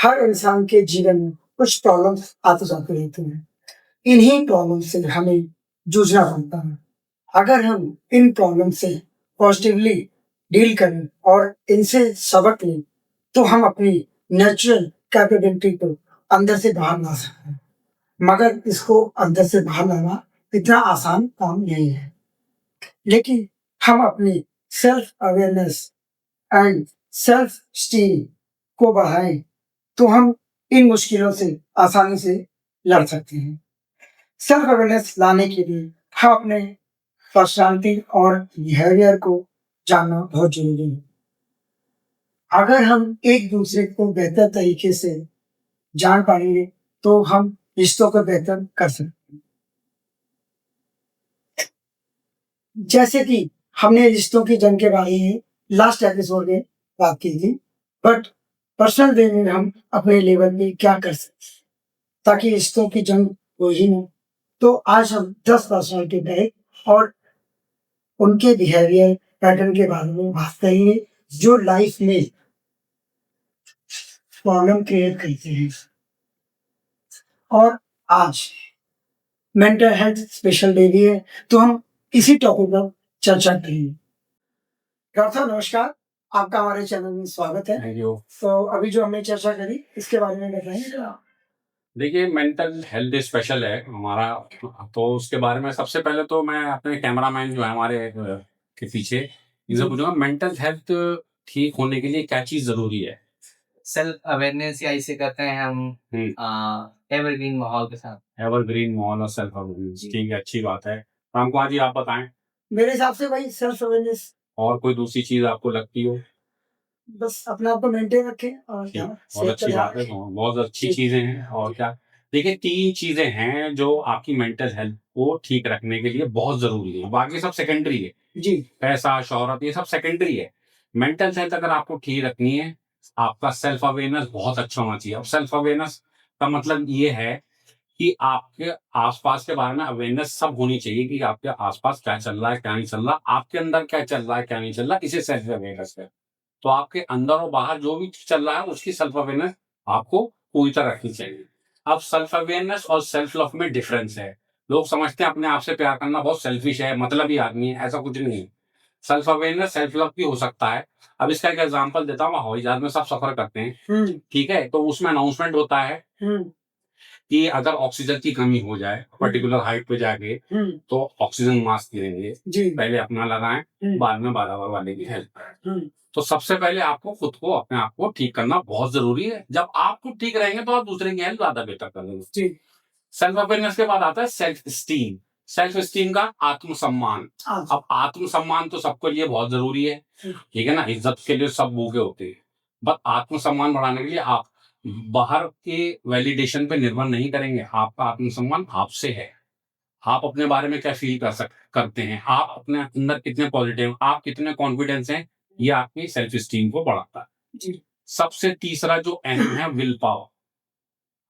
हर इंसान के जीवन में कुछ प्रॉब्लम्स आते जाते रहते हैं। इन्हीं प्रॉब्लम से हमें जूझना पड़ता है। अगर हम इन प्रॉब्लम से पॉजिटिवली डील करें और इनसे सबक लें, तो हम अपनी नेचुरल कैपेबिलिटी को अंदर से बाहर ला सकते हैं। मगर इसको अंदर से बाहर लाना इतना आसान काम नहीं है। लेकिन हम अपनी self awareness and self esteem को बढ़ाएं, तो हम इन मुश्किलों से आसानी से लड़ सकते हैं। सेल्फ अवेयरनेस लाने के लिए हम अपने पर्सनालिटी और बिहेवियर को जानना बहुत जरूरी है। अगर हम एक दूसरे को बेहतर तरीके से जान पाएंगे, तो हम रिश्तों को बेहतर कर सकते हैं। जैसे कि हमने रिश्तों की जंग के बारे में लास्ट एपिसोड में बात की थी, बट पर्सनल वे में हम अपने लेवल पे क्या कर सकते हैं ताकि रिश्तों की जंग हो ही ना। तो आज हम 10 पर्सनालिटी टाइप और उनके बिहेवियर पैटर्न के बारे में बात करेंगे जो लाइफ में प्रॉब्लम क्रिएट करते हैं। और आज मेंटल हेल्थ स्पेशल डे भी है, तो हम इसी टॉपिक पर चर्चा करेंगे। डॉक्टर साहब नमस्कार, आपका हमारे चैनल में स्वागत है। Thank you. तो अभी जो हमने चर्चा करी इसके बारे में बताएंगे। देखिए, मेंटल हेल्थ स्पेशल है हमारा, तो उसके बारे में सबसे पहले तो मैं अपने कैमरामैन जो है हमारे के पीछे इनसे पूछूंगा, मेंटल हेल्थ ठीक होने के लिए क्या चीज जरूरी है? सेल्फ अवेयरनेस या इसे कहते हैं हम एवरग्रीन माहौल के साथ। एवरग्रीन माहौल और सेल्फ अवेयरनेस, ठीक है, अच्छी बात है। राम कुमार जी, आप बताएं। मेरे हिसाब से भाई सेल्फ अवेयरनेस, और कोई दूसरी चीज आपको लगती हो? बस अपने आप को मेंटेन रखें और क्या, बहुत अच्छी बात है, बहुत अच्छी चीजें हैं। और क्या, देखिए, 3 चीजें हैं जो आपकी मेंटल हेल्थ को ठीक रखने के लिए बहुत जरूरी है, बाकी सब सेकेंडरी है जी। पैसा, शोहरत, ये सब सेकेंडरी है। मेंटल हेल्थ अगर आपको ठीक रखनी है, आपका सेल्फ अवेयरनेस बहुत अच्छा होना चाहिए। अब सेल्फ अवेयरनेस का मतलब ये है कि आपके आसपास के बारे में अवेयरनेस सब होनी चाहिए कि आपके आसपास क्या चल रहा है, क्या नहीं चल रहा, आपके अंदर क्या चल रहा है, क्या नहीं चल रहा, इसे सेल्फ अवेयरनेस है। तो आपके अंदर और बाहर जो भी चल रहा है उसकी सेल्फ अवेयरनेस आपको पूरी तरह रखनी चाहिए। अब सेल्फ अवेयरनेस और सेल्फ लव में डिफरेंस है। लोग समझते हैं अपने आप से प्यार करना बहुत सेल्फिश है, मतलब ही आदमी है, ऐसा कुछ नहीं है। सेल्फ अवेयरनेस सेल्फ लव भी हो सकता है। अब इसका एक एग्जांपल देता हूँ, हवाई जहाज में सब सफर करते हैं, ठीक है, तो उसमें अनाउंसमेंट होता है कि अगर ऑक्सीजन की कमी हो जाए पर्टिकुलर हाइट पे जाके, तो ऑक्सीजन मास्क देंगे, पहले अपना लगाएं, बाद में बराबर वाले की हेल्प। तो सबसे पहले आपको खुद को, अपने आप को ठीक करना बहुत जरूरी है। जब आप खुद ठीक रहेंगे तो आप दूसरे की हेल्प ज्यादा बेहतर करेंगे। सेल्फ अवेयरनेस के बाद आता है सेल्फ स्टीम। सेल्फ स्टीम का आत्मसम्मान। अब आत्मसम्मान तो सबके लिए बहुत जरूरी है, ठीक है ना, इज्जत के लिए सब भूखे होते हैं, बट आत्मसम्मान बढ़ाने के लिए आप बाहर के वैलिडेशन पे निर्भर नहीं करेंगे। आपका आत्मसम्मान आपसे है। आप अपने बारे में क्या फील करते हैं, आप अपने अंदर कितने पॉजिटिव, आप कितने कॉन्फिडेंस हैं, ये आपकी सेल्फ स्टीम को बढ़ाता है। सबसे तीसरा जो अहम है, विल पावर।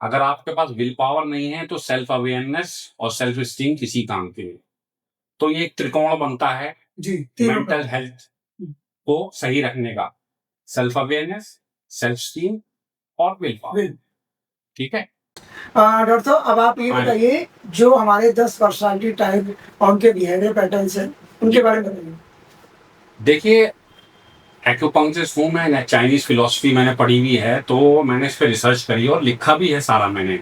अगर आपके पास विल पावर नहीं है तो सेल्फ अवेयरनेस और सेल्फ स्टीम किसी काम के नहीं। तो ये एक त्रिकोण बनता है मेंटल हेल्थ को सही रखने का, सेल्फ अवेयरनेस, सेल्फ स्टीम और विल पावर, ठीक है। डॉक्टर साहब, अब आप ये बताइए, जो हमारे 10 पर्सनालिटी टाइप और उनके बिहेवियर पैटर्न्स हैं, उनके बारे में बताइए। देखिए, एक्यूपंक्चरिस्ट हूँ मैं, चाइनीज फिलॉसफी मैंने पढ़ी हुई है, तो मैंने इस पे रिसर्च करी और लिखा भी है सारा मैंने।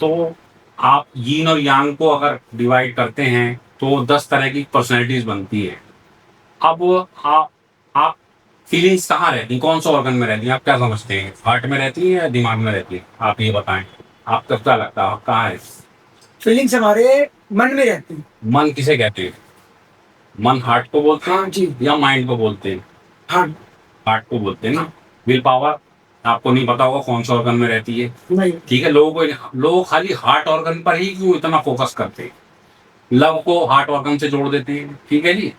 तो आप यीन और यांग को अगर डिवाइड करते हैं तो 10 तरह की पर्सनैलिटीज बनती है। अब आप फीलिंग्स कहाँ रहती हैं, कौन सा ऑर्गन में रहती हैं, आप क्या समझते हैं, हार्ट में रहती है या दिमाग में रहती है? आप ये बताएं, आपको क्या लगता है कहाँ है? फीलिंग्स हमारे मन में रहती है। मन किसे कहते हैं? मन हार्ट को बोलते हैं जी, या माइंड को बोलते हैं? हार्ट को बोलते हैं ना। विल पावर आपको नहीं पता होगा कौन सा ऑर्गन में रहती है, ठीक है। लोग खाली हार्ट ऑर्गन पर ही क्यों इतना फोकस करते हैं, लव को हार्ट ऑर्गन से जोड़ देते हैं, ठीक है जी।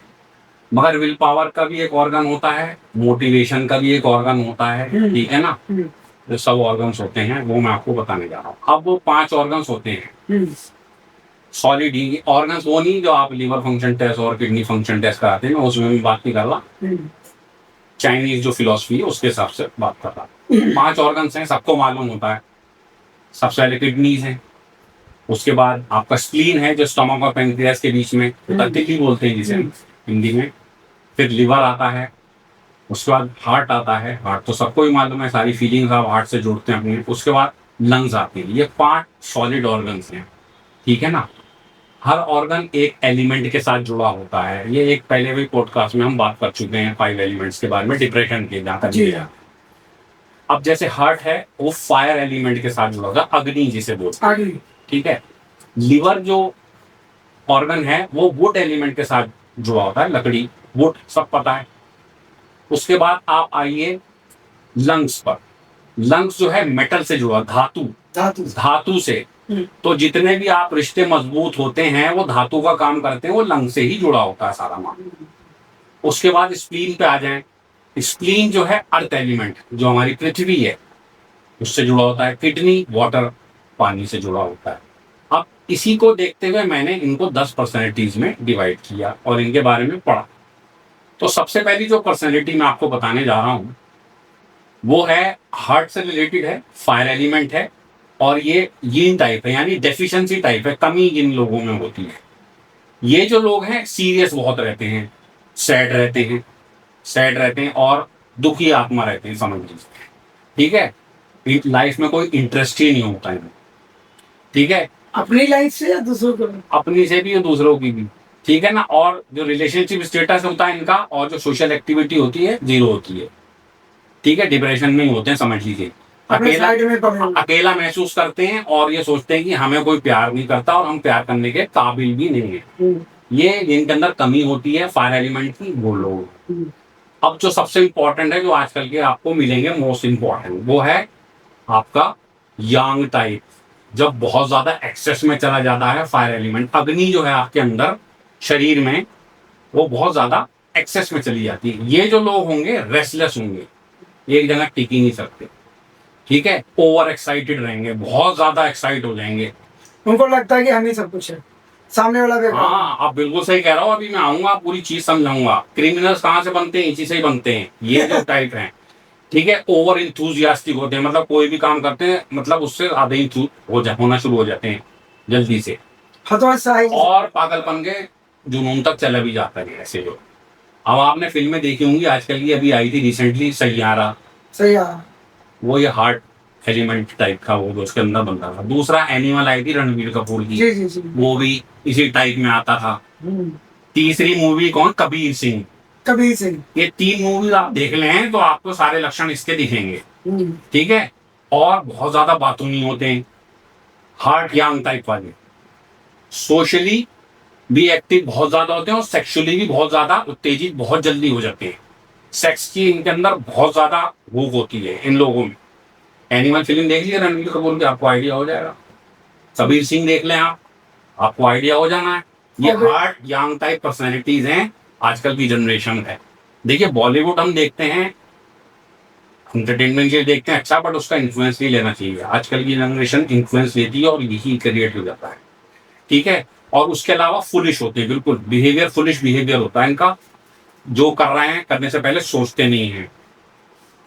मगर विल पावर का भी एक ऑर्गन होता है, मोटिवेशन का भी एक ऑर्गन होता है, ठीक है ना। जो सब ऑर्गन्स होते हैं वो मैं आपको बताने जा रहा हूँ। अब वो 5 ऑर्गन्स होते हैं सॉलिड ऑर्गन्स, वो नहीं जो आप लीवर फंक्शन टेस्ट और किडनी फंक्शन टेस्ट कराते हैं, मैं उसमें भी बात नहीं कर रहा। चाइनीज जो फिलॉसफी है उसके हिसाब से बात कर रहा। 5 ऑर्गन्स हैं, सबको मालूम होता है। सबसे पहले किडनीज हैं, उसके बाद आपका स्प्लीन है जो स्टमक और पेंक्रियास के बीच में, तिल्ली बोलते हैं जिसे हिंदी में। फिर लिवर आता है, उसके बाद हार्ट आता है। हार्ट तो सबको ही मालूम है, सारी फीलिंग्स आप हार्ट से जोड़ते हैं अपनी। उसके बाद लंग्स आते हैं। ये 5 सॉलिड ऑर्गन्स हैं, ठीक है ना। हर ऑर्गन एक एलिमेंट के साथ जुड़ा होता है। ये एक पहले भी पॉडकास्ट में हम बात कर चुके हैं 5 एलिमेंट्स के बारे में, डिप्रेशन के, जहाँ तक जी। गया। अब जैसे हार्ट है वो फायर एलिमेंट के साथ जुड़ा होता है, अग्नि जिसे बोलते हैं, आगे ठीक है। लिवर जो ऑर्गन है वो वुड एलिमेंट के साथ जुड़ा होता है, लकड़ी, वुड सब पता है। उसके बाद आप आइए लंग्स पर। लंग्स जो है मेटल से जुड़ा, धातु, धातु धातु से। तो जितने भी आप रिश्ते मजबूत होते हैं वो धातु का काम करते हैं, वो लंग से ही जुड़ा होता है सारा मामला। उसके बाद स्प्लीन पे आ जाएं। स्प्लीन जो है अर्थ एलिमेंट, जो हमारी पृथ्वी है, उससे जुड़ा होता है। किडनी वाटर, पानी से जुड़ा होता है। अब इसी को देखते हुए मैंने इनको 10 पर्सनैलिटीज में डिवाइड किया और इनके बारे में पढ़ा। तो सबसे पहली जो पर्सनैलिटी मैं आपको बताने जा रहा हूं वो है हार्ट से रिलेटेड है, फायर एलिमेंट है, और ये यीन टाइप है, यानी डेफिशिएंसी टाइप है, कमी इन लोगों में होती है। ये जो लोग हैं सीरियस बहुत रहते हैं, सैड रहते हैं, सैड रहते हैं और दुखी आत्मा रहते हैं, समझ लीजिए, ठीक है। लाइफ में कोई इंटरेस्ट ही नहीं होता है, ठीक है। अपनी लाइफ से या दूसरों को? अपनी से भी और दूसरों की भी, ठीक है ना। और जो रिलेशनशिप स्टेटस होता है इनका और जो सोशल एक्टिविटी होती है, 0 होती है, ठीक है। डिप्रेशन में ही होते हैं, समझ लीजिए। अपने अकेला साइड में पड़े हुए। अकेला महसूस करते हैं और ये सोचते हैं कि हमें कोई प्यार नहीं करता और हम प्यार करने के काबिल भी नहीं है। ये इनके अंदर कमी होती है फायर एलिमेंट की, वो लोग। अब जो सबसे इंपॉर्टेंट है, जो आजकल के आपको मिलेंगे मोस्ट इंपॉर्टेंट, वो है आपका यांग टाइप। जब बहुत ज्यादा एक्सेस में चला जाता है फायर एलिमेंट, अग्नि जो है आपके अंदर शरीर में, वो बहुत ज्यादा एक्सेस में चली जाती है। ये जो लोग होंगे रेस्टलेस होंगे, एक जगह टिक ही नहीं सकते, ठीक है। ओवर एक्साइटेड रहेंगे, बहुत ज्यादा एक्साइट हो जाएंगे। उनको लगता है कि हम ही सब कुछ है, सामने वाला बेकार। हाँ, आप बिल्कुल सही कह रहे हो। अभी मैं आऊंगा, पूरी चीज समझाऊंगा। क्रिमिनल्स कहाँ से बनते हैं? इसी से ही बनते हैं, ये जो टाइप हैं, ठीक है। ओवर इंथुजियास्टिक होते हैं, मतलब कोई भी काम करते हैं, मतलब उससे आधे ही होना शुरू हो जाते हैं जल्दी से, हथौड़ा साहिब। और पागलपन के जुनून तक चला भी जाता है ऐसे लोग। अब आपने फिल्में देखी होंगी आजकल की, अभी आई थी रिसेंटली सैयारा, सही है। वो ये हार्ट एलिमेंट टाइप का वो उसके अंदर बनता था। दूसरा एनिमल आई थी रणबीर कपूर की, जी जी जी। वो भी इसी टाइप में आता था। तीसरी मूवी कौन? कबीर सिंह। कबीर सिंह। ये 3 मूवी आप देख लें तो आपको सारे लक्षण इसके दिखेंगे, ठीक है। और बहुत ज्यादा बातूनी होते हैं, हार्ट यांग टाइप वाले। सोशली भी एक्टिव बहुत ज्यादा होते हैं और सेक्सुअली भी बहुत ज्यादा उत्तेजित बहुत जल्दी हो जाते हैं। सेक्स की इनके अंदर बहुत ज्यादा भूख होती है इन लोगों में। एनिमल फिल्म देख लीजिए रणबीर कपूर की, आपको आइडिया हो जाएगा। कबीर सिंह देख लें आप, आपको आइडिया हो जाना है। ये हार्ट यांग टाइप पर्सनैलिटीज हैं आजकल की जनरेशन है। देखिए बॉलीवुड हम देखते हैं, एंटरटेनमेंट के लिए देखते हैं, अच्छा, बट उसका इन्फ्लुएंस नहीं लेना चाहिए। आजकल की जनरेशन इन्फ्लुएंस लेती है और यही क्रिएट हो जाता है, ठीक है। और उसके अलावा फुलिश होते हैं, बिल्कुल बिहेवियर, फुलिश बिहेवियर होता है इनका। जो कर रहे हैं करने से पहले सोचते नहीं है,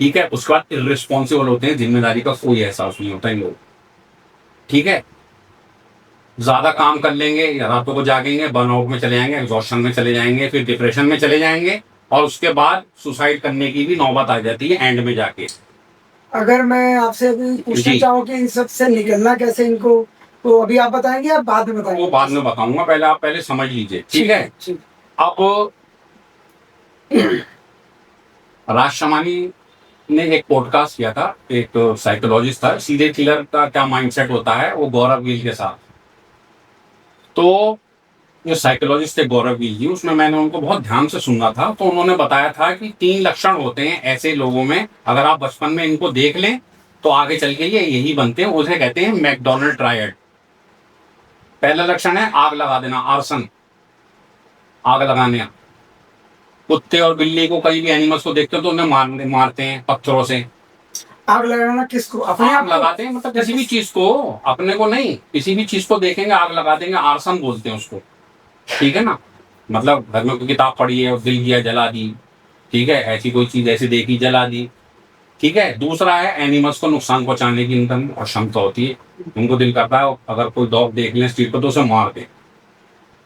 ठीक है। उसके बाद इररिस्पॉन्सिबल होते हैं, जिम्मेदारी का कोई एहसास नहीं होता इन लोग, ठीक है। ज्यादा काम कर लेंगे या रातों को जागेंगे, बर्नआउट में चले जाएंगे, एग्जॉस्शन में चले जाएंगे, फिर डिप्रेशन में चले जाएंगे, और उसके बाद सुसाइड करने की भी नौबत आ जाती है एंड में जाके। अगर मैं आपसे अभी पूछना जी। चाहूँ कि इन सब से निकलना कैसे इनको, तो अभी आप बताएंगे या बाद में बताएंगे? वो बाद में बताऊंगा, पहले आप पहले समझ लीजिए, ठीक है। ठीक। अब राज शमानी ने एक पॉडकास्ट किया था, एक साइकोलॉजिस्ट था, सीरियल किलर का क्या माइंडसेट होता है, वो गौरव गिल के साथ। तो जो साइकोलॉजिस्ट थे गौरव गिल जी, उसमें मैंने उनको बहुत ध्यान से सुना था। तो उन्होंने बताया था कि 3 लक्षण होते हैं ऐसे लोगों में, अगर आप बचपन में इनको देख लें तो आगे चल के ये यही बनते हैं। उसे कहते हैं मैकडोनल्ड ट्रायड। पहला लक्षण है आग लगा देना, आर्सन, आग लगाने। कुत्ते और बिल्ली को, कहीं भी एनिमल्स को देखते हो तो उन्हें मारते हैं पत्थरों से। आग लगाना किसको? अपने आप आग को? लगाते हैं, मतलब किसी भी चीज को, अपने को नहीं, किसी भी चीज को देखेंगे आग लगा देंगे, आर्सन बोलते हैं उसको, ठीक है ना। मतलब घर में कोई किताब पढ़ी है और दिल किया जला दी, ठीक है, ऐसी कोई चीज ऐसी देखी जला दी, ठीक है। दूसरा है एनिमल्स को नुकसान पहुंचाने की इनका और क्षमता होती है, उनको दिल करता है अगर कोई डॉग देख ले स्ट्रीट पर तो उसे मार दे,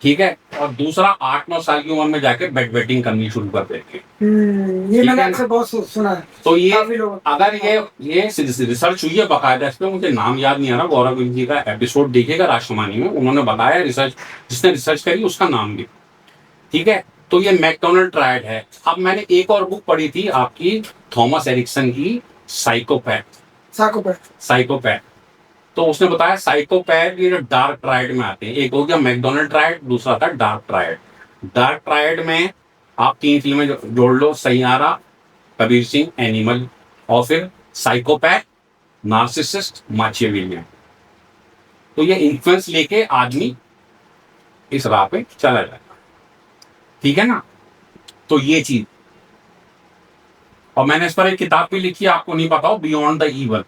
ठीक है। और दूसरा 8-9 साल की उम्र में जाके बेड वेटिंग करनी शुरू कर देते हैं। ये ठीक मैंने है आपसे ना? बहुत सुना है। तो ये काफी लोग अगर ये रिसर्च हुई है बाकायदा, इस पे मुझे नाम याद नहीं आ रहा, गौरव जी का एपिसोड देखिएगा राष्ट्रवाणी में, उन्होंने बताया रिसर्च, जिसने रिसर्च करी उसका नाम भी, ठीक है। तो ये मैकडोनल्ड ट्रायड है। अब मैंने एक और बुक पढ़ी थी आपकी थॉमस एरिक्सन की, साइकोपैथ। तो उसने बताया साइकोपैथ ये डार्क ट्रायड में आते हैं। एक हो गया मैकडोनल्ड ट्रायड, दूसरा था डार्क ट्रायड। डार्क ट्रायड में आप 3 फिल्में जोड़ लो, सैयारा, कबीर सिंह, एनिमल, और फिर साइकोपैथ, नार्सिसिस्ट, माचियावेलियन। तो ये इन्फ्लुएंस लेके आदमी इस राह पे चला जाए, ठीक है ना। तो ये चीज, और मैंने इस पर एक किताब भी लिखी है, आपको नहीं पता हो, बियॉन्ड द ईवल,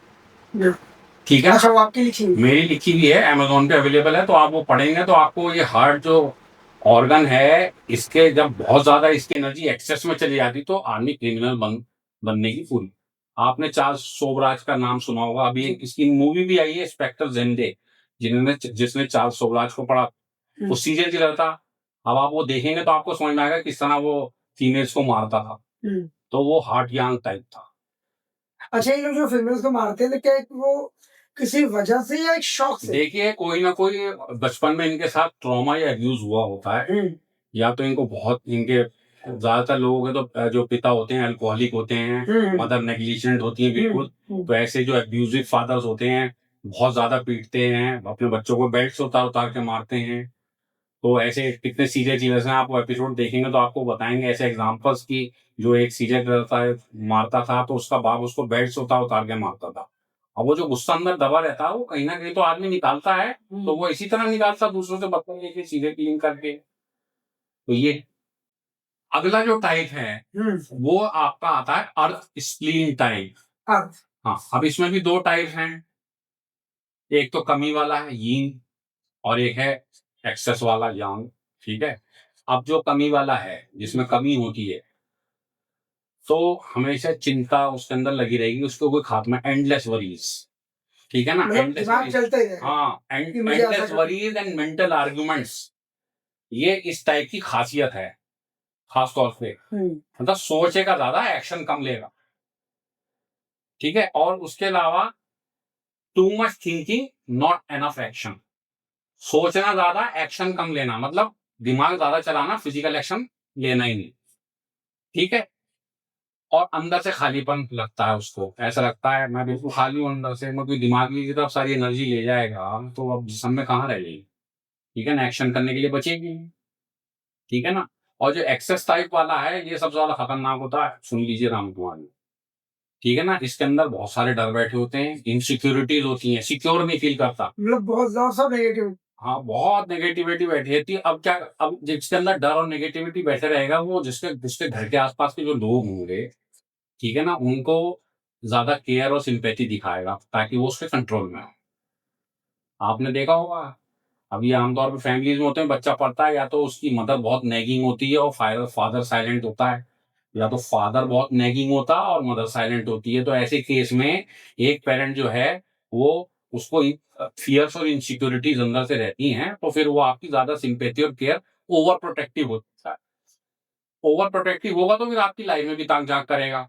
ठीक है। अच्छा, वो आपकी लिखी हुई? मेरी लिखी हुई है, अमेजोन पे अवेलेबल है। तो आप वो पढ़ेंगे तो आपको ये हार्ट जो ऑर्गन है, इसके जब बहुत ज्यादा इसकी एनर्जी एक्सेस में चली जाती तो आदमी क्रिमिनल बनने की पूरी। आपने चार्ल्स सोबराज का नाम सुना होगा, अभी एक इसकी मूवी भी आई है, इंस्पेक्टर जेंडे, जिसने चार्ल्स सोबराज को पढ़ा, वो सीरियल किलर था। अब आप वो देखेंगे तो आपको समझ में आएगा किस तरह वो फीमेल्स को मारता था। तो वो हार्ट यांग टाइप था। अच्छा, ये लोग जो फीमेल्स को मारते हैं तो क्या वो किसी वजह से या एक शौक से? देखिए, कोई ना कोई बचपन में इनके साथ ट्रॉमा या अब्यूज हुआ होता है, या तो इनको बहुत इनके ज्यादातर लोगों के तो जो पिता होते हैं अल्कोहलिक होते हैं, मदर नेग्लिजेंट होती है बिल्कुल। तो ऐसे जो अब्यूजिव फादर्स होते हैं बहुत ज्यादा पीटते हैं, अपने बच्चों को बेल्ट से उतार उतार के मारते हैं। तो ऐसे कितने सीरियल किलर्स हैं, आप वो एपिसोड देखेंगे तो आपको बताएंगे ऐसे एग्जांपल्स की, जो एक सीरियल किलर था मारता था तो उसका बाप उसको बेल्ट से उतार उतार के मारता था। अब वो जो गुस्सा अंदर दबा रहता है वो कहीं ना कहीं तो आदमी निकालता है, तो वो इसी तरह निकालता दूसरों से बदतमीजी लेके, सीरियल किलिंग करके। तो ये अगला जो टाइप है वो आपका आता है अर्थ स्प्लीन टाइप। हाँ, अब इसमें भी 2 टाइप हैं, एक तो कमी वाला है यीन, और एक है एक्सेस वाला यांग, ठीक है। अब जो कमी वाला है, जिसमें कमी होती है, तो हमेशा चिंता उसके अंदर लगी रहेगी, उसको कोई खात्मा, एंडलेस वरीज, ठीक है ना। एंडलेस दिमाग चलता ही रहेगा। हाँ, endless worries and mental arguments, ये इस टाइप की खासियत है खास तौर पे। मतलब सोचेगा ज्यादा, एक्शन कम लेगा, ठीक है। और उसके अलावा too much thinking not enough action, सोचना ज्यादा, एक्शन कम लेना, मतलब दिमाग ज्यादा चलाना, फिजिकल एक्शन लेना ही नहीं, ठीक है। और अंदर से खालीपन लगता है उसको, ऐसा लगता है मैं बिल्कुल खाली हूँ अंदर से, मैं कोई दिमाग की तरफ सारी एनर्जी ले जाएगा तो अब जिस्म में कहाँ रह जाएगी, ठीक है ना, एक्शन करने के लिए बचेगी नहीं, ठीक है ना। और जो एक्सेस टाइप वाला है ये सबसे ज्यादा खतरनाक होता है, सुन लीजिए राम कुमार जी, ठीक है ना। इसके अंदर बहुत सारे डर बैठे होते हैं, इनसिक्योरिटीज होती हैं, सिक्योर नहीं फील करता, मतलब बहुत ज्यादा नेगेटिव। हाँ, बहुत नेगेटिविटी बैठी रहती है। अब क्या, अब जिसके अंदर डर और नेगेटिविटी बैठे रहेगा वो जिसके जिसके घर के आसपास के जो लोग होंगे, ठीक है ना, उनको ज्यादा केयर और सिंपैथी दिखाएगा ताकि वो उसके कंट्रोल में हो। आपने देखा होगा, अभी आमतौर पर फैमिलीज में होते हैं, बच्चा पढ़ता है या तो उसकी मदर बहुत नैगिंग होती है और फादर साइलेंट होता है, या तो फादर बहुत नैगिंग होता है और मदर साइलेंट होती है। तो ऐसे केस में एक पेरेंट जो है वो, उसको फियर्स और इनसिक्योरिटीज अंदर से रहती हैं, तो फिर वो आपकी ज्यादा सिंपैथी और केयर, ओवर प्रोटेक्टिव होता है। ओवर प्रोटेक्टिव होगा तो फिर आपकी लाइफ में भी ताक झांक करेगा,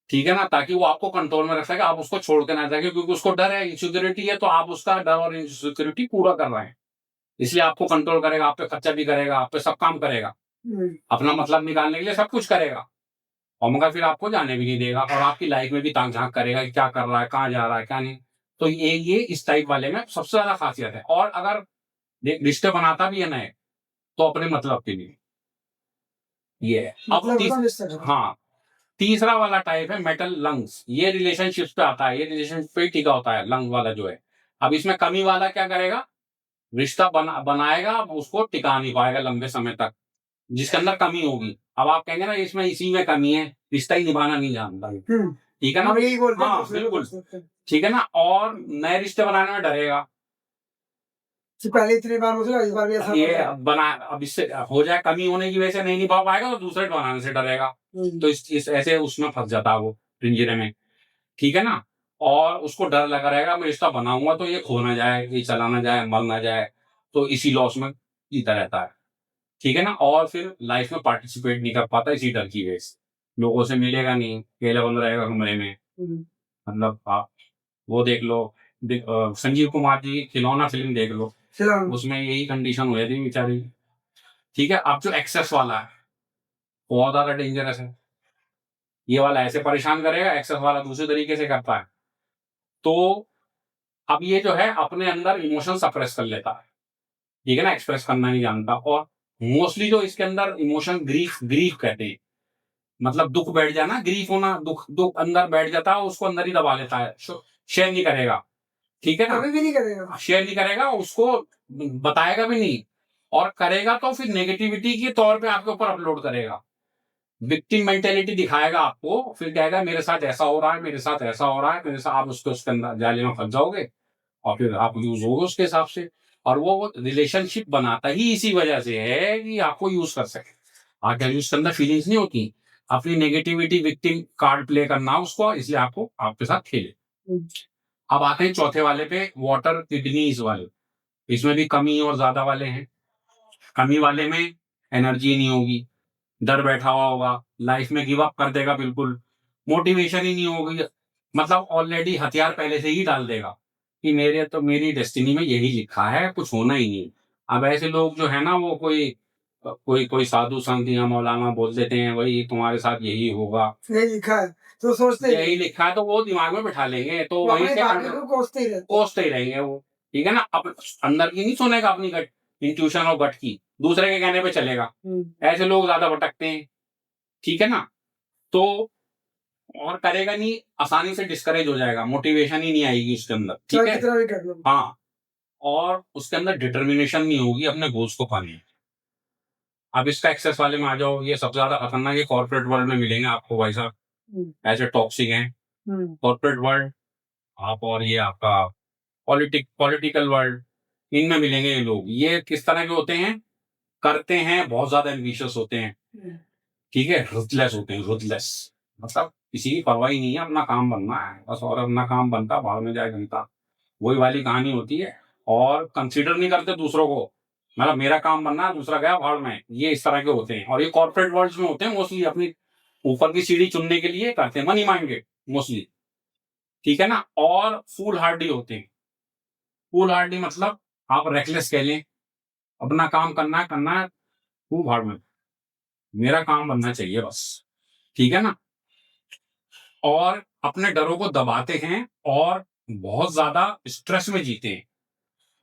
ठीक है ना, ताकि वो आपको कंट्रोल में रख सके, आप उसको छोड़ के ना जाए, क्योंकि उसको डर है, इनसिक्योरिटी है, तो आप उसका डर और इनसिक्योरिटी पूरा कर रहे हैं, इसलिए आपको कंट्रोल करेगा, आप पे खर्चा भी करेगा, आप पे सब काम करेगा, अपना मतलब निकालने के लिए सब कुछ करेगा, और मगर फिर आपको जाने भी नहीं देगा और आपकी लाइफ में भी ताक झांक करेगा कि क्या कर रहा है, कहाँ जा रहा है, क्या नहीं। तो ये इस टाइप वाले में सबसे ज्यादा खासियत है। और अगर रिश्ते बनाता भी है नए तो अपने मतलब के लिए, ये है। अब हाँ, तीसरा वाला टाइप है मेटल लंग्स, ये रिलेशनशिप्स पे आता है, ये रिलेशनशिप पे ही टिका होता है, लंग वाला जो है। अब इसमें कमी वाला क्या करेगा, रिश्ता बनाएगा, अब उसको टिका नहीं पाएगा लंबे समय तक, जिसके अंदर कमी होगी। अब आप कहेंगे ना इसमें इसी में कमी है, रिश्ता ही निभाना नहीं जानता, ठीक है ना। हाँ बिल्कुल, ठीक है ना। और नए रिश्ते बनाने में डरेगा, पहले इतनी बार मुझे इस बार भी ऐसा ये अब इससे हो जाए, कमी होने की वजह से नहीं निभा पाएगा तो दूसरे बनाने से डरेगा, तो इस ऐसे उसमें फंस जाता है वो। पिंजरे में, ठीक है ना? और उसको डर लगा रहेगा मैं इसका बनाऊंगा तो ये खो ना जाए, ये चला ना जाए, मर ना जाए, तो इसी लॉस में जीता रहता है, ठीक है ना? और फिर लाइफ में पार्टिसिपेट नहीं कर पाता इसी डर की वजह से, लोगों से मिलेगा नहीं, अकेला बंद रहेगा कमरे में। मतलब आप वो देख लो, संजीव कुमार जी की खिलौना फिल्म देख लो, उसमें यही कंडीशन हुई थी बेचारी, ठीक है? अब जो एक्सेस वाला है बहुत ज्यादा डेंजरस है, ये वाला ऐसे परेशान करेगा, एक्सेस वाला दूसरे तरीके से करता है। तो अब ये जो है अपने अंदर इमोशन सप्रेस कर लेता है, ठीक है ना? एक्सप्रेस करना नहीं जानता। और मोस्टली जो इसके अंदर इमोशन ग्रीफ ग्रीफ कहते हैं, मतलब दुख बैठ जाना, ग्रीफ होना, दुख दुख अंदर बैठ जाता है, उसको अंदर ही दबा लेता है, शेयर नहीं करेगा, ठीक है ना? कभी भी नहीं करेगा। शेयर नहीं करेगा, उसको बताएगा भी नहीं, और करेगा तो फिर नेगेटिविटी के तौर पे आपके ऊपर अपलोड करेगा, विक्टिम मेंटेलिटी दिखाएगा आपको, फिर कहेगा मेरे साथ ऐसा हो रहा है, मेरे साथ ऐसा हो रहा है, मेरे साथ, आप उसके अंदर जाले में फंस जाओगे और फिर आप यूज होगे उसके हिसाब से। और वो रिलेशनशिप बनाता ही इसी वजह से है कि आपको यूज कर सके। आगे उसके अंदर फीलिंग्स नहीं होती, अपनी नेगेटिविटी विक्टिम कार्ड प्ले करना उसको, इसलिए आपको आपके साथ खेले। अब आते हैं चौथे वाले पे, वाटर किडनीज वाले। इसमें भी कमी और ज्यादा वाले हैं। कमी वाले में एनर्जी नहीं होगी, डर बैठा हुआ होगा, लाइफ में गिव अप कर देगा, बिल्कुल मोटिवेशन ही नहीं होगी, मतलब ऑलरेडी हथियार पहले से ही डाल देगा कि मेरे तो मेरी डेस्टिनी में यही लिखा है, कुछ होना ही नहीं। अब ऐसे लोग जो है ना, वो कोई कोई कोई साधु संत या मौलाना बोल देते हैं भाई तुम्हारे साथ यही होगा, यही लिखा है तो सोचते यही लिखा है, तो वो दिमाग में बिठा लेंगे, तो वो वहीं अपने से टारगेट को कोसते ही रहते कोसते ही रहेंगे वो, ठीक है ना? अब अंदर की नहीं सुनेगा, अपनी गट इंट्यूशन और गट की, दूसरे के कहने पे चलेगा। ऐसे लोग ज्यादा भटकते हैं, ठीक है ना? तो और करेगा नहीं, आसानी से डिस्करेज हो जाएगा, मोटिवेशन ही नहीं आएगी उसके अंदर, ठीक चाहे है? कितना भी कर लो। हाँ, और उसके अंदर डिटर्मिनेशन नहीं होगी अपने गोल्स को पाने की। अब इसका एक्सेस वाले में आ जाओ, ये सबसे ज्यादा खतरनाक ये कॉर्पोरेट वर्ल्ड में मिलेंगे आपको भाई साहब, ऐसे टॉक्सिक हैं कॉर्पोरेट वर्ल्ड आप, और ये आपका पॉलिटिकल वर्ल्ड, इनमें मिलेंगे ये लोग। ये किस तरह के होते हैं, करते हैं, बहुत ज्यादा एम्बिशियस होते हैं, ठीक है? रुथलेस होते हैं, रुथलेस, मतलब किसी की परवाह ही नहीं है, अपना काम बनना है बस, और अपना काम बनता भाड़ में जाए घंटा, वही वाली कहानी होती है। और कंसीडर नहीं करते दूसरों को, मतलब मेरा काम बनना है, दूसरा गया भाड़ में, ये इस तरह के होते हैं। और ये कॉर्पोरेट वर्ल्ड में होते हैं मोस्टली, अपनी ऊपर की सीढ़ी चुनने के लिए करते हैं, मनी माइंडेड मोस्टली, ठीक है ना? और फूल हार्डी होते हैं। फूल हार्डी मतलब आप रेकलेस कह लें, अपना काम करना है, तू भाड़ में, मेरा काम बनना चाहिए बस, ठीक है ना? और अपने डरों को दबाते हैं और बहुत ज्यादा स्ट्रेस में जीते हैं,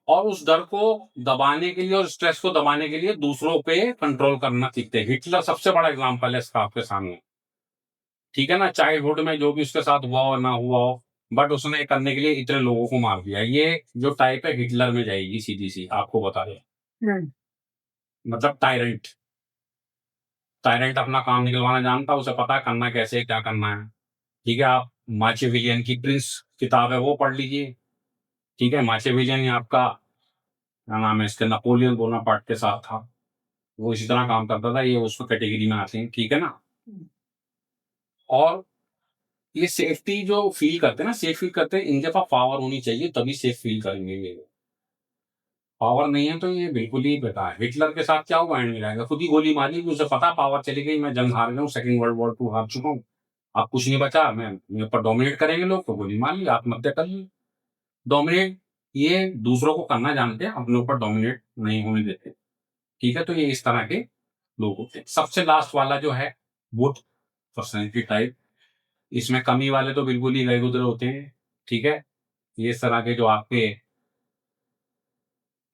और उस डर को दबाने के लिए और स्ट्रेस को दबाने के लिए दूसरों पे कंट्रोल करना सीखते हैं। हिटलर सबसे बड़ा एग्जांपल है इसका आपके सामने, ठीक है ना? चाइल्डहुड में जो भी उसके साथ हुआ हो ना हुआ हो, बट उसने ये करने के लिए इतने लोगों को मार दिया। ये जो टाइप है हिटलर में जाएगी, सीधी सी आपको बता रहे, मतलब टायरेंट। टायरेंट अपना काम निकलवाना जानता, उसे पता है करना कैसे है, क्या करना है, ठीक है? आप माचिवेलियन की प्रिंस किताब है वो पढ़ लीजिए, ठीक है? माचिवेलियन ये आपका क्या नाम है इसके, नेपोलियन बोनापार्ट के साथ था, वो इसी तरह काम करता था, ये उसको कैटेगरी में आते हैं, ठीक है ना? और ये सेफ्टी जो फील करते हैं ना, सेफ फील करते हैं, इनके पास पावर होनी चाहिए तभी सेफ फील करेंगे ये। पावर नहीं है तो ये बिल्कुल ही बेकार है। हिटलर के साथ क्या हुआ, नहीं रहेगा, खुद ही गोली मारी, उसे पता पावर चली गई, मैं जंग हार गया हूँ, सेकंड वर्ल्ड वॉर 2 हार चुका हूँ, अब कुछ नहीं बचा, मैं मेरे ऊपर डोमिनेट करेंगे लोग, तो गोली मार ली, आत्महत्या कर ली। डोमिनेट ये दूसरों को करना जानते हैं, अपने ऊपर डोमिनेट नहीं होने देते, ठीक है? तो ये इस तरह के लोग होते हैं। सबसे लास्ट वाला जो है वुड पर्सनैलिटी टाइप, इसमें कमी वाले तो बिल्कुल ही गए गुजरे होते हैं, ठीक है? ये इस तरह के जो आपके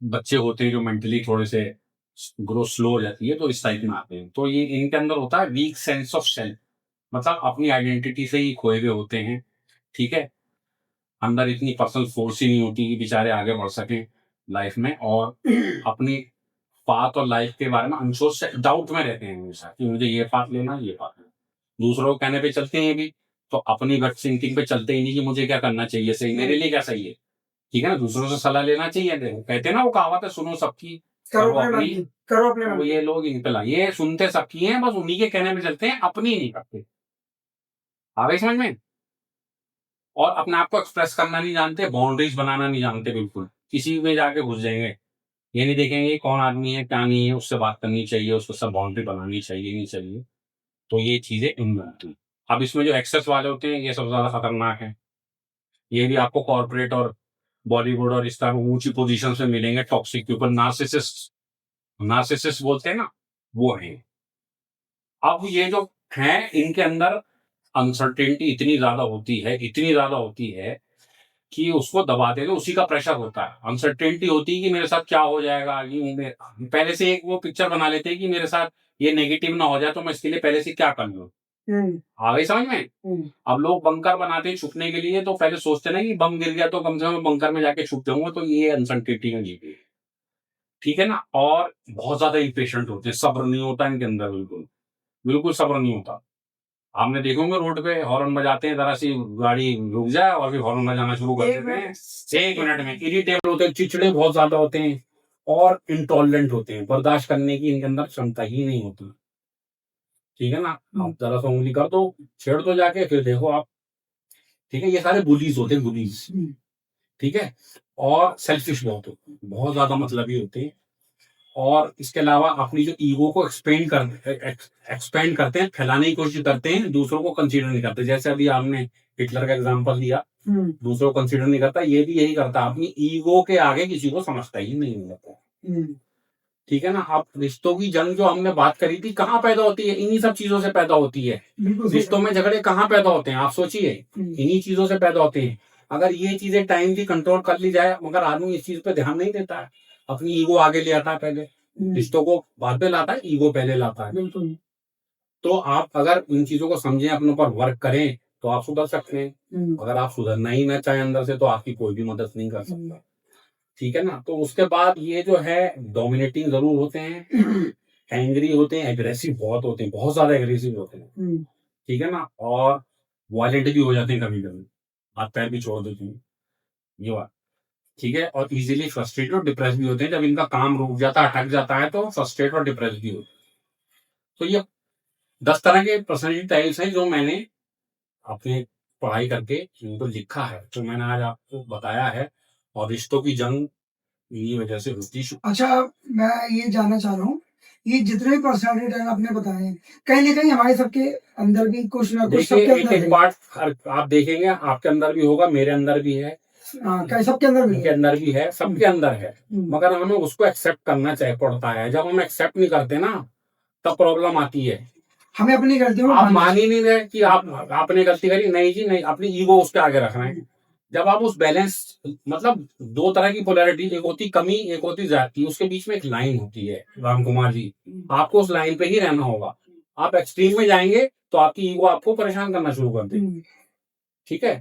बच्चे होते हैं जो मेंटली थोड़े से ग्रोथ स्लो हो जाती है, तो इस टाइप में आते हैं। तो ये इनके अंदर होता है वीक सेंस ऑफ सेल्फ, मतलब अपनी आइडेंटिटी से ही खोए हुए होते हैं, ठीक है? अंदर इतनी पर्सनल फोर्स ही नहीं होती कि बेचारे आगे बढ़ सकें लाइफ में, और अपनी पाथ और लाइफ के बारे में अंशों से डाउट में रहते हैं हमेशा कि मुझे ये पाथ लेना, ये पाथ लेना। दूसरों के कहने पे चलते हैं भी, तो अपनी गट थिंकिंग पे चलते ही नहीं कि मुझे क्या करना चाहिए, सही मेरे लिए क्या सही है, ठीक है ना? दूसरों से सलाह लेना चाहिए। देखो कहते हैं ना वो कहावत है, सुनो सबकी करो करो अपने मन अपनी। की, करो अपने मन तो की। ये लोग इन पे ये सुनते सबकी हैं, बस उन्हीं के कहने पे चलते हैं, अपनी नहीं करते। आ गई समझ में? और अपने आप को एक्सप्रेस करना नहीं जानते, बाउंड्रीज बनाना नहीं जानते, बिल्कुल किसी में जाके घुस जाएंगे, ये नहीं देखेंगे कौन आदमी है क्या नहीं है, उससे बात करनी चाहिए, उसको सब बाउंड्री बनानी चाहिए नहीं चाहिए, तो ये चीजें इनमें होती हैं। अब इसमें जो एक्सेस वाले होते हैं ये सबसे ज्यादा खतरनाक है। ये भी आपको कॉर्पोरेट और बॉलीवुड और इस तरह ऊंची पोजीशन में मिलेंगे, टॉक्सिक पीपल, नार्सिसिस्ट, नार्सिसिस्ट बोलते हैं ना, वो है। अब ये जो हैं इनके अंदर अनसर्टेनिटी इतनी ज्यादा होती है, इतनी ज्यादा होती है कि उसको दबा देते, उसी का प्रेशर होता है। अनसर्टेनिटी होती है कि मेरे साथ क्या हो जाएगा, पहले से एक वो पिक्चर बना लेते हैं कि मेरे साथ ये नेगेटिव ना हो जाए, तो मैं इसके लिए पहले से क्या कर लूं। आ गई समझ में? अब लोग बंकर बनाते हैं छुपने के लिए, तो पहले सोचते ना कि बम गिर गया तो कम से कम बंकर में जाके छुप जाऊंगा, तो ये अनसर्टेनिटी में जीते, ठीक है ना। और बहुत ज्यादा इम्पेशेंट होते हैं, सब्र नहीं होता इनके अंदर, बिल्कुल बिल्कुल सब्र नहीं होता। आपने देखे होंगे रोड पे हॉर्न बजाते हैं, जरा सी गाड़ी रुक जाए और फिर हॉर्न बजाना शुरू कर देते हैं, 1 मिनट में। इरिटेबल होते हैं, चिड़चिड़े बहुत ज्यादा होते हैं और इंटॉलरेंट होते हैं, बर्दाश्त करने की इनके अंदर क्षमता ही नहीं होती, ठीक है ना। आप जरा सा उंगली कर दो, छेड़ दो जाके, फिर देखो आप, ठीक है। ये सारे बुलीज होते हैं, बुलीज, ठीक है। और सेल्फिश बहुत होते हैं, बहुत ज्यादा मतलबी होते हैं। और इसके अलावा अपनी जो ईगो को एक्सपेंड करते हैं, फैलाने की कोशिश करते हैं, दूसरों को कंसीडर नहीं करते। जैसे अभी आपने हिटलर का एग्जांपल दिया, दूसरों को कंसीडर नहीं करता, ये भी यही करता, अपनी ईगो के आगे किसी को समझता ही नहीं होता, ठीक है ना। आप रिश्तों की जंग जो हमने बात करी थी, कहाँ पैदा होती है? इन्हीं सब चीजों से पैदा होती है। रिश्तों में झगड़े कहाँ पैदा होते हैं? आप सोचिए, इन्हीं चीजों से पैदा होते हैं। अगर ये चीजें टाइम की कंट्रोल कर ली जाए, मगर आदमी इस चीज पे ध्यान नहीं देता है, अपनी ईगो आगे ले आता है, पहले रिश्तों को बाद में लाता है, ईगो पहले लाता है, बिल्कुल। तो आप अगर इन चीजों को समझें, अपने ऊपर वर्क करें, तो आप सुधर सकते हैं। अगर आप सुधरना ही ना चाहें अंदर से, तो आपकी कोई भी मदद नहीं कर सकता, ठीक है ना। तो उसके बाद ये जो है डोमिनेटिंग जरूर होते हैं, एंग्री होते हैं, एग्रेसिव बहुत होते हैं, बहुत ज्यादा एग्रेसिव होते हैं, ठीक है ना। और वायलेंट भी हो जाते हैं कभी कभी, हाथ पैर भी छोड़ देते हैं, ये बात, ठीक है। और इजीली फ्रस्ट्रेटेड और डिप्रेस भी होते हैं, जब इनका काम रुक जाता है, अटक जाता है, तो फ्रस्ट्रेट और डिप्रेस भी होते हैं। तो ये 10 तरह के पर्सनैलिटी टाइप्स हैं जो मैंने अपनी पढ़ाई करके इनको लिखा है, तो मैंने आज आपको बताया है। और रिश्तों की जंग इन्हीं वजह से होती है। अच्छा, मैं ये जानना चाह रहा हूँ, ये जितने भी पर्सनालिटी टाइप आपने बताए हैं, कहीं ना कहीं हमारे सबके अंदर भी कुछ ना कुछ, देखिए सबके एक अंदर एक है। पार्ट आप देखेंगे, आपके अंदर भी होगा, मेरे अंदर भी है, कहीं सबके अंदर भी उनके है। अंदर भी है, सबके अंदर है। मगर हमें उसको एक्सेप्ट करना चाहिए पड़ता है। जब हम एक्सेप्ट नहीं करते ना, तब प्रॉब्लम आती है। हमें अपनी गलतियों आप मान ही नहीं रहे कि आपने गलती करी, नहीं जी नहीं, अपनी ईगो उसके आगे रखना है। जब आप उस बैलेंस, मतलब 2 तरह की पोलैरिटी, एक होती कमी, एक होती ज्यादती, उसके बीच में एक लाइन होती है, राम कुमार जी, आपको उस लाइन पे ही रहना होगा। आप एक्सट्रीम में जाएंगे तो आपकी ईगो आपको परेशान करना शुरू कर देगी, ठीक है।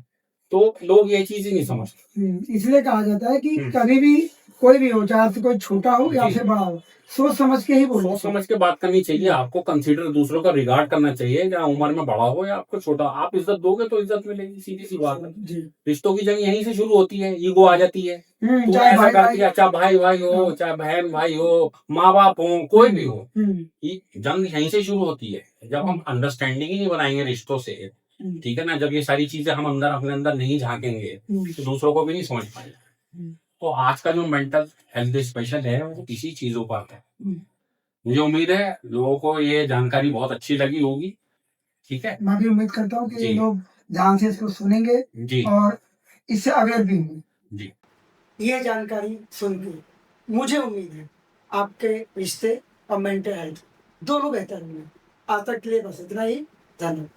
तो लोग ये चीज ही नहीं समझते। इसलिए कहा जाता है कि कभी भी कोई भी हो, चाहे आपसे कोई छोटा हो या फिर बड़ा हो, सोच समझ के ही बोलो, सोच समझ के बात करनी चाहिए। आपको कंसीडर, दूसरों का रिगार्ड करना चाहिए, या उम्र में बड़ा हो या आपको छोटा, आप इज्जत दोगे तो इज्जत मिलेगी, सीधी सी बात है। रिश्तों की जंग यहीं से शुरू होती है, ईगो आ जाती है, तो ऐसा कर दिया, चाहे भाई भाई हो, चाहे बहन भाई हो, माँ बाप हो, कोई भी हो, जंग यहीं से शुरू होती है। जब हम अंडरस्टैंडिंग ही नहीं बनाएंगे रिश्तों से, ठीक है ना, जब ये सारी चीजें हम अंदर अपने अंदर नहीं झांकेंगे, तो दूसरों को भी नहीं समझ पाएंगे। तो आज का जो मेंटल हेल्थ स्पेशल है, वो इसी चीजों पर है। मुझे उम्मीद है लोगों को ये जानकारी बहुत अच्छी लगी होगी, ठीक है। मैं भी उम्मीद करता हूँ कि लोग ध्यान से इसको सुनेंगे जी, और इससे अवेयर भी होंगे जी। ये जानकारी सुन के मुझे उम्मीद है आपके रिश्ते और मेंटल हेल्थ दोनों बेहतर होंगे। आज तक के लिए बस इतना ही। धन्यवाद।